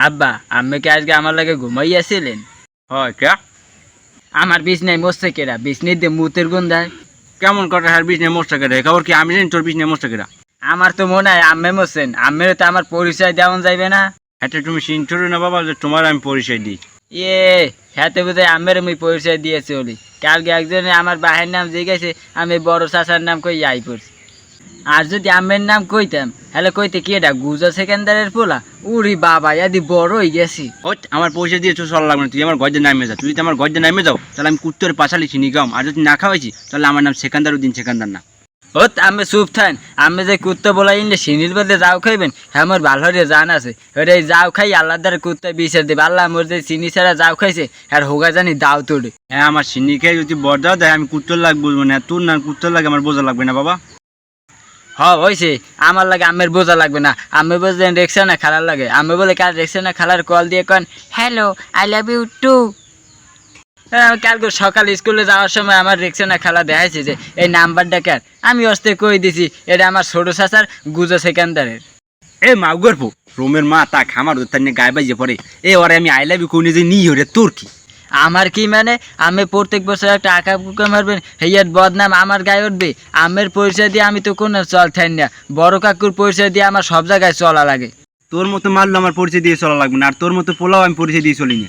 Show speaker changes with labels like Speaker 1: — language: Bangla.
Speaker 1: আব্বা আম্মে কি আজকে আমার লাগে ঘুমাইয়াছিলেন?
Speaker 2: হয় কে?
Speaker 1: আমার বিছনায় মরছে কেরা, বিছনি দিয়ে মুতের গন্ধায়।
Speaker 2: কেমন কথা হ্যাঁ বিজনে মোস্টা কেটে খবর কি আমি জানি তোর বিজনে মোস্টা কেটা?
Speaker 1: আমার তো মনে হয় আম্মে মরছেন, আম্মের তো আমার পরিচয় দেওয়া যাইবে না।
Speaker 2: এটা তুমি চিন্তা না বাবা যে তোমার আমি পরিচয় দিই।
Speaker 1: ইয়ে হ্যাঁ বোধ হয় আম্মের আমি পরিচয় দিয়েছি বলি। কালকে একজনে আমার বাহের নাম জিজ্ঞাসে, আমি বড় চাচার নাম কই আই পড়ছি। আর যদি আম্মের নাম কইতাম হ্যালো কইতে কি এটা গুজা সেকেন্দারের পোলা? উরি বাবা এদি বড় হয়ে গেছি।
Speaker 2: আমার পরিচয় দিয়েছো চল লাগবে না, তুই আমার গজ্জে নামে যা। তুই যদি আমার গজ্জে নামে যাও তাহলে আমি কুত্তর পাশালি চিনি গাম, আর যদি না খাওয়াইছি তাহলে আমার নাম সেকান্দার উদ্দিন সেকান্দার না।
Speaker 1: ওত আমি চুপ থান, আমি যে কুত্তা বলাই ইনলে সিনির বদলে যাও খাইবেন হ্যাঁ আমার ভালো হয়ে জান আছে। ওটা যাও খাই আল্লাহ দ্বারা কুত্তা বিচার দেবে, আল্লাহ মোর যে চিনি ছাড়া যাও খাইছে আর হোগা জানি দাও তোড়ে।
Speaker 2: হ্যাঁ আমার চিনি খেয়ে যদি বর দাও দেয় আমি কুত্তর লাগবো না, তোর না কুত্তর লাগে আমার বোঝা লাগবে না বাবা।
Speaker 1: হয়েছে আমার লাগে আমের বোঝা লাগবে না। আমি বলছেন রেক্সা না খালার লাগে, আমি বলে কাল রেক্সা না খালার কল দিয়ে কন hello I love you too. কালকে সকাল স্কুলে যাওয়ার সময় আমার রেক্সানা খালা দেখাইছে যে এই নাম্বারটা কার, আমি অস্তে কই দিছি এটা আমার ছোট চাচার গুজো সেকেন্দারের।
Speaker 2: এ মা গর্ব রোমের মা তা খামার তার নিয়ে গায়ে বাজিয়ে পড়ে। এ ওরে আমি আই লাভ ইউ কোনে যে নিই ওরে তোর কি?
Speaker 1: আমার কি মানে আমি প্রত্যেক বছর একটা আঁকা কুকা মারবেন হেয়ার বদনাম আমার গায়ে উঠবে? আমের পরিচয় দিয়ে আমি তো কোনো চল থাই না, বড় কাকুর পরিচয় দিয়ে আমার সব জায়গায় চলা লাগে।
Speaker 2: তোর মতো মারলো আমার পরিচয় দিয়ে চলা লাগবে না, আর তোর মতো পোলাও আমি পরিচয় দিয়ে চলি না।